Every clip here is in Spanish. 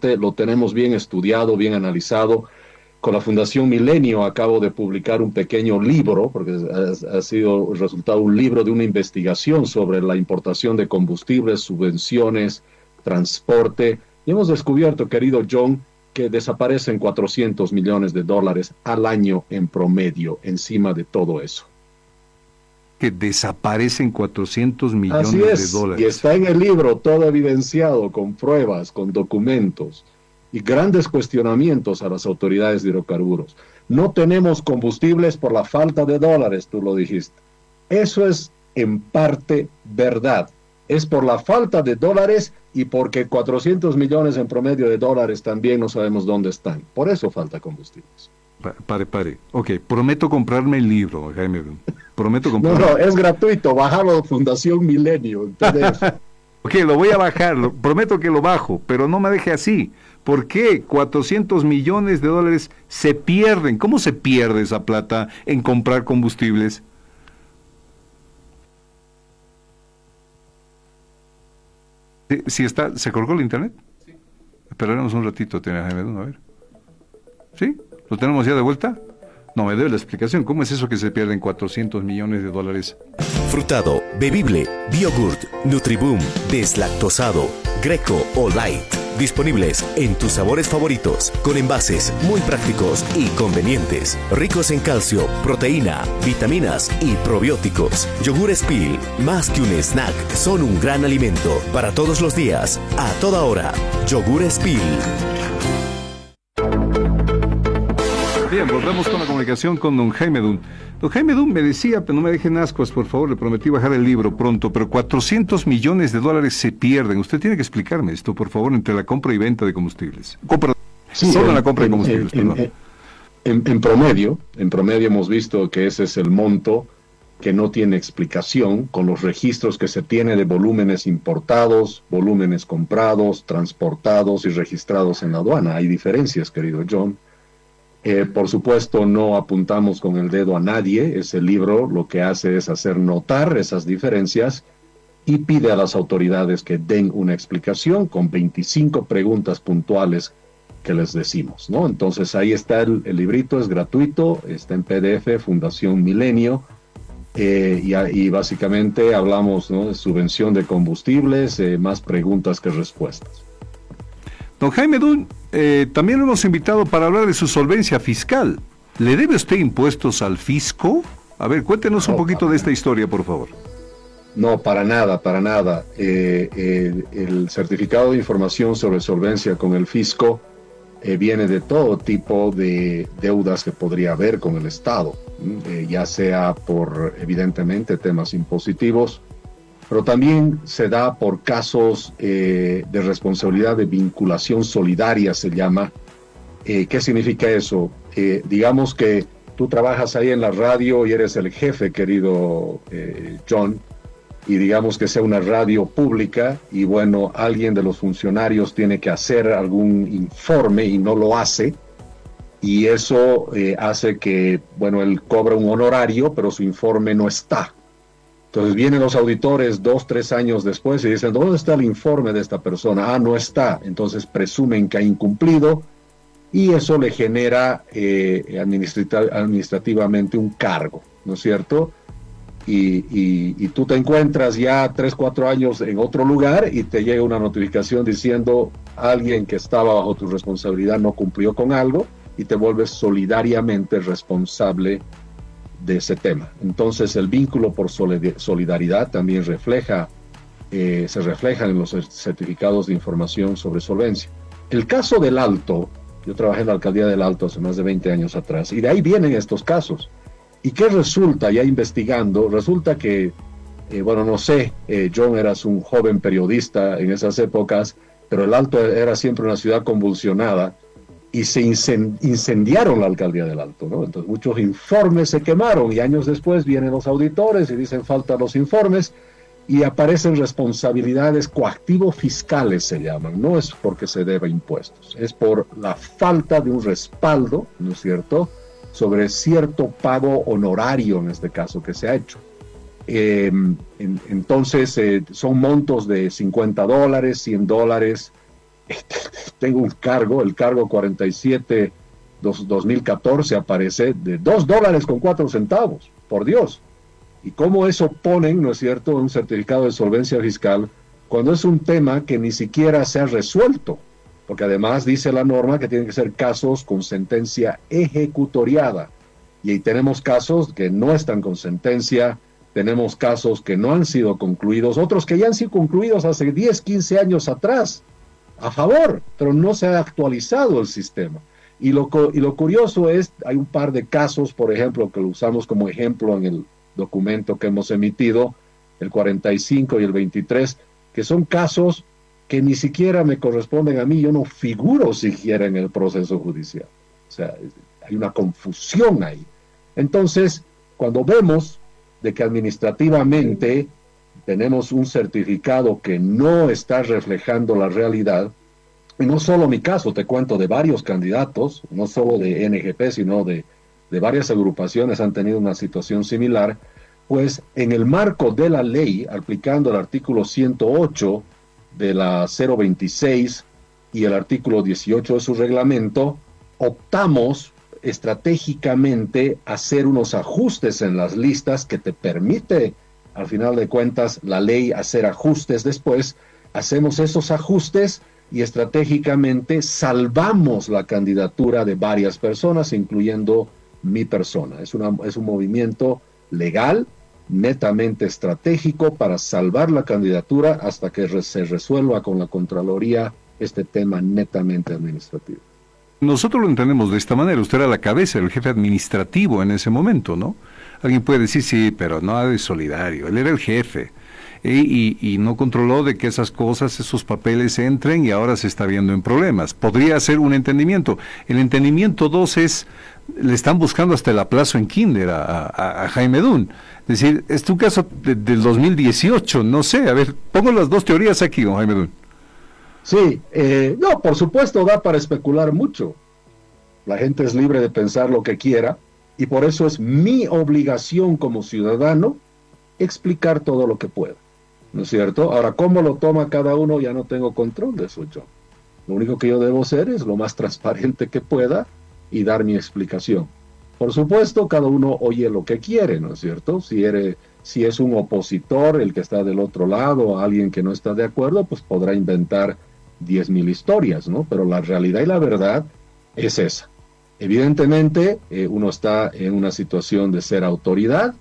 lo tenemos bien estudiado, bien analizado. Con la Fundación Milenio acabo de publicar un pequeño libro, porque ha sido el resultado de un libro de una investigación sobre la importación de combustibles, subvenciones, transporte. Y hemos descubierto, querido John, que desaparecen $400 millones al año en promedio encima de todo eso. Que desaparecen 400 Así millones de es, y dólares. está en el libro todo evidenciado con pruebas, con documentos y grandes cuestionamientos a las autoridades de hidrocarburos. No tenemos combustibles por la falta de dólares, tú lo dijiste. Eso es en parte verdad. Es por la falta de dólares y porque 400 millones en promedio de dólares también no sabemos dónde están. Por eso falta combustibles. Pare. Ok, prometo comprarme el libro, Jaime. Prometo comprarme. No, es gratuito. Bájalo de Fundación Milenio en PDF. Ok, lo voy a bajar, prometo que lo bajo, pero no me deje así. ¿Por qué 400 millones de dólares se pierden? ¿Cómo se pierde esa plata en comprar combustibles? ¿Sí está? ¿Se colgó el internet? Sí. Esperaremos un ratito, Jaime, a ver. ¿Sí? ¿Lo tenemos ya de vuelta? No me debe la explicación. ¿Cómo es eso que se pierden 400 millones de dólares? Frutado, bebible, Biogurt, Nutriboom, deslactosado, Greco o Light. Disponibles en tus sabores favoritos, con envases muy prácticos y convenientes, ricos en calcio, proteína, vitaminas y probióticos. Yogur Spil, más que un snack, son un gran alimento para todos los días, a toda hora. Yogur Spil. Bien, volvemos con la comunicación con don Jaime Dunn. Don Jaime Dunn me decía, pero no me dejen ascuas, por favor, le prometí bajar el libro pronto, pero 400 millones de dólares se pierden. Usted tiene que explicarme esto, por favor, entre la compra y venta de combustibles. Solo en la compra de combustibles, perdón. En promedio hemos visto que ese es el monto que no tiene explicación con los registros que se tiene de volúmenes importados, volúmenes comprados, transportados y registrados en la aduana. Hay diferencias, querido John. Por supuesto, no apuntamos con el dedo a nadie. Ese libro lo que hace es hacer notar esas diferencias y pide a las autoridades que den una explicación con 25 preguntas puntuales que les decimos, ¿no? Entonces ahí está el librito, es gratuito, está en PDF, Fundación Milenio, y básicamente hablamos, ¿no?, de subvención de combustibles, más preguntas que respuestas. Don Jaime Dunn, también lo hemos invitado para hablar de su solvencia fiscal. ¿Le debe usted impuestos al fisco? A ver, cuéntenos un poquito de esta historia, por favor. No, para nada. El certificado de información sobre solvencia con el fisco viene de todo tipo de deudas que podría haber con el Estado, ya sea por, evidentemente, temas impositivos, pero también se da por casos de responsabilidad de vinculación solidaria, se llama. ¿Qué significa eso? Digamos que tú trabajas ahí en la radio y eres el jefe, querido John, y digamos que sea una radio pública, y bueno, alguien de los funcionarios tiene que hacer algún informe y no lo hace, y eso hace que, bueno, él cobra un honorario, pero su informe no está. Entonces vienen los auditores 2-3 años después y dicen, ¿dónde está el informe de esta persona? Ah, no está. Entonces presumen que ha incumplido y eso le genera administrativamente un cargo, ¿no es cierto? Y tú te encuentras ya 3-4 años en otro lugar y te llega una notificación diciendo alguien que estaba bajo tu responsabilidad no cumplió con algo y te vuelves solidariamente responsable de ese tema. Entonces el vínculo por solidaridad también se refleja en los certificados de información sobre solvencia. El caso del Alto, yo trabajé en la alcaldía del Alto hace más de 20 años atrás, y de ahí vienen estos casos. ¿Y qué resulta? Ya investigando, resulta que, bueno, no sé, John, eras un joven periodista en esas épocas, pero el Alto era siempre una ciudad convulsionada, y se incendiaron la alcaldía del Alto, ¿no? Entonces muchos informes se quemaron y años después vienen los auditores y dicen faltan los informes y aparecen responsabilidades coactivo-fiscales, se llaman. No es porque se deba impuestos, es por la falta de un respaldo, ¿no es cierto?, sobre cierto pago honorario, en este caso, que se ha hecho. Entonces son montos de $50, $100, tengo un cargo, el cargo 47 2014 aparece de $2.04, por Dios. ¿Y cómo eso ponen, no es cierto, un certificado de solvencia fiscal cuando es un tema que ni siquiera se ha resuelto? Porque además dice la norma que tienen que ser casos con sentencia ejecutoriada. Y ahí tenemos casos que no están con sentencia, tenemos casos que no han sido concluidos, otros que ya han sido concluidos hace 10, 15 años atrás, a favor, pero no se ha actualizado el sistema. Y lo curioso es, hay un par de casos, por ejemplo, que lo usamos como ejemplo en el documento que hemos emitido, el 45 y el 23, que son casos que ni siquiera me corresponden a mí, yo no figuro siquiera en el proceso judicial. O sea, hay una confusión ahí. Entonces, cuando vemos de que administrativamente tenemos un certificado que no está reflejando la realidad, y no solo mi caso, te cuento de varios candidatos, no solo de NGP, sino de varias agrupaciones han tenido una situación similar, pues en el marco de la ley, aplicando el artículo 108 de la 026 y el artículo 18 de su reglamento, optamos estratégicamente hacer unos ajustes en las listas que te permite, al final de cuentas, la ley hacer ajustes después. Hacemos esos ajustes y estratégicamente salvamos la candidatura de varias personas, incluyendo mi persona. Es un movimiento legal, netamente estratégico para salvar la candidatura hasta que se resuelva con la Contraloría este tema netamente administrativo. Nosotros lo entendemos de esta manera. Usted era la cabeza, el jefe administrativo en ese momento, ¿no? Alguien puede decir, sí, pero no es solidario. Él era el jefe y no controló de que esas cosas, esos papeles entren y ahora se está viendo en problemas. Podría ser un entendimiento. El entendimiento 2 es, le están buscando hasta el aplazo en kinder a Jaime Dunn. Es decir, es tu caso del 2018, no sé. A ver, pongo las dos teorías aquí, don Jaime Dunn. Sí, no, por supuesto da para especular mucho. La gente es libre de pensar lo que quiera y por eso es mi obligación como ciudadano explicar todo lo que pueda, ¿no es cierto? Ahora, ¿cómo lo toma cada uno? Ya no tengo control de eso yo. Lo único que yo debo hacer es lo más transparente que pueda y dar mi explicación. Por supuesto, cada uno oye lo que quiere, ¿no es cierto? Si es un opositor, el que está del otro lado, alguien que no está de acuerdo, pues podrá inventar 10,000 historias, ¿no? Pero la realidad y la verdad es esa. Evidentemente, uno está en una situación de ser autoridad.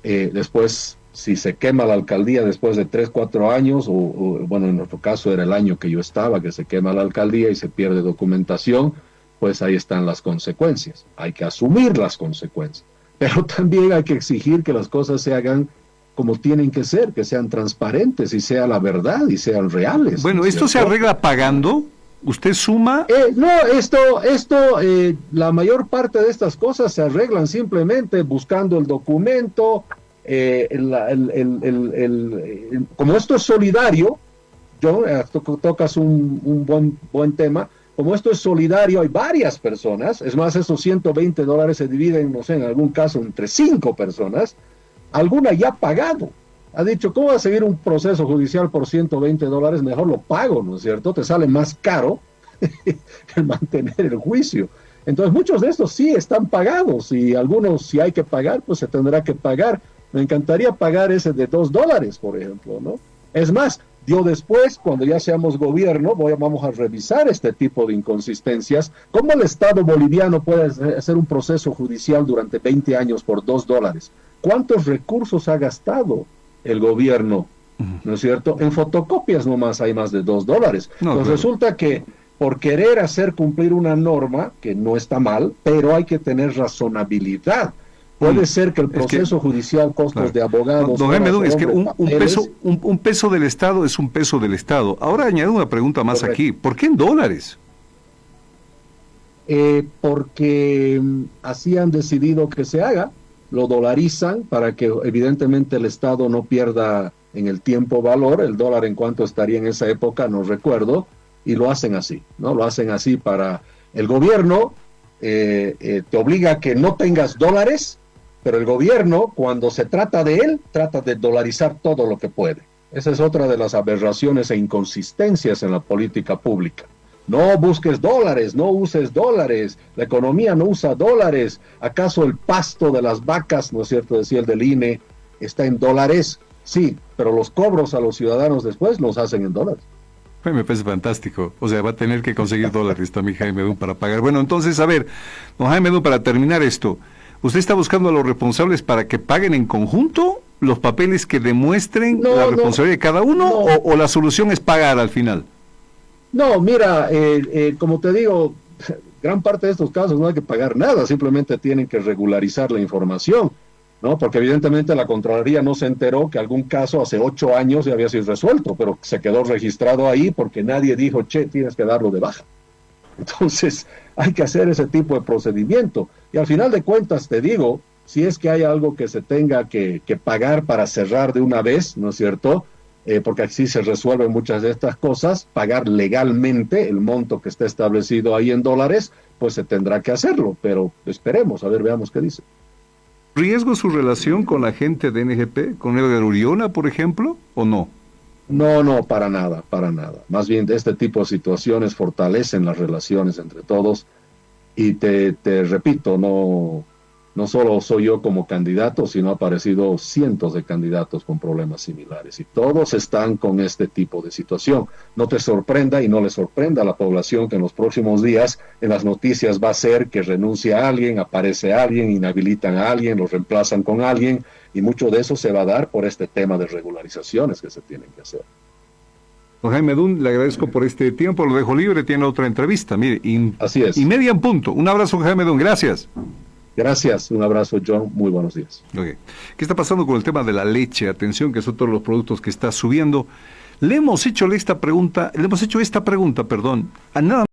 Después, si se quema la alcaldía después de 3, 4 años, bueno, en nuestro caso era el año que yo estaba, que se quema la alcaldía y se pierde documentación, pues ahí están las consecuencias. Hay que asumir las consecuencias. Pero también hay que exigir que las cosas se hagan como tienen que ser, que sean transparentes y sea la verdad y sean reales. Bueno, ¿esto se arregla pagando? ¿Usted suma? No, la mayor parte de estas cosas se arreglan simplemente buscando el documento. Como esto es solidario, tocas un buen tema. Como esto es solidario, hay varias personas. Es más, esos $120 se dividen, no sé, en algún caso entre 5 personas. Alguna ya ha pagado. Ha dicho, ¿cómo va a seguir un proceso judicial por $120? Mejor lo pago, ¿no es cierto? Te sale más caro el mantener el juicio. Entonces, muchos de estos sí están pagados y algunos, si hay que pagar, pues se tendrá que pagar. Me encantaría pagar ese de $2, por ejemplo, ¿no? Es más, yo después, cuando ya seamos gobierno, vamos a revisar este tipo de inconsistencias. ¿Cómo el Estado boliviano puede hacer un proceso judicial durante 20 años por $2? ¿Cuántos recursos ha gastado el gobierno? ¿No es cierto? En fotocopias nomás hay más de $2. No, pues resulta que por querer hacer cumplir una norma, que no está mal, pero hay que tener razonabilidad. Puede ser que el proceso judicial, costos de abogados... Don Jaime Dunn, es que un peso del Estado es un peso del Estado. Ahora añado una pregunta más aquí. ¿Por qué en dólares? Porque así han decidido que se haga. Lo dolarizan para que evidentemente el Estado no pierda en el tiempo valor. El dólar en cuánto estaría en esa época, no recuerdo. Y lo hacen así, ¿no? Lo hacen así para... El gobierno te obliga a que no tengas dólares, pero el gobierno, cuando se trata de él, trata de dolarizar todo lo que puede. Esa es otra de las aberraciones e inconsistencias en la política pública. No busques dólares, no uses dólares, la economía no usa dólares. ¿Acaso el pasto de las vacas, no es cierto, decía el del INE, está en dólares? Sí, pero los cobros a los ciudadanos después los hacen en dólares. Me parece fantástico. O sea, va a tener que conseguir dólares también Jaime Dun para pagar. Bueno, entonces, a ver, don Jaime Dun, para terminar esto, ¿usted está buscando a los responsables para que paguen en conjunto los papeles que demuestren la responsabilidad de cada uno o la solución es pagar al final? No, mira, como te digo, gran parte de estos casos no hay que pagar nada, simplemente tienen que regularizar la información, ¿no? Porque evidentemente la Contraloría no se enteró que algún caso hace 8 años ya había sido resuelto, pero se quedó registrado ahí porque nadie dijo, che, tienes que darlo de baja. Entonces, hay que hacer ese tipo de procedimiento. Y al final de cuentas, te digo, si es que hay algo que se tenga que pagar para cerrar de una vez, ¿no es cierto?, porque así se resuelven muchas de estas cosas, pagar legalmente el monto que está establecido ahí en dólares, pues se tendrá que hacerlo, pero esperemos, a ver, veamos qué dice. ¿Riesgo su relación con la gente de NGP, con Edgar Uriona, por ejemplo, o no? No, para nada, para nada. Más bien, este tipo de situaciones fortalecen las relaciones entre todos y te repito, no solo soy yo como candidato, sino ha aparecido cientos de candidatos con problemas similares y todos están con este tipo de situación. No te sorprenda y no le sorprenda a la población que en los próximos días en las noticias va a ser que renuncia a alguien, aparece alguien, inhabilitan a alguien, lo reemplazan con alguien y mucho de eso se va a dar por este tema de regularizaciones que se tienen que hacer. Don Jaime Dun, le agradezco por este tiempo, lo dejo libre, tiene otra entrevista. Mire, así es. Y media en punto. Un abrazo, Jaime Dun, gracias. Gracias, un abrazo, John, muy buenos días. Okay. ¿Qué está pasando con el tema de la leche? Atención, que son todos los productos que está subiendo. Le hemos hecho esta pregunta, a nada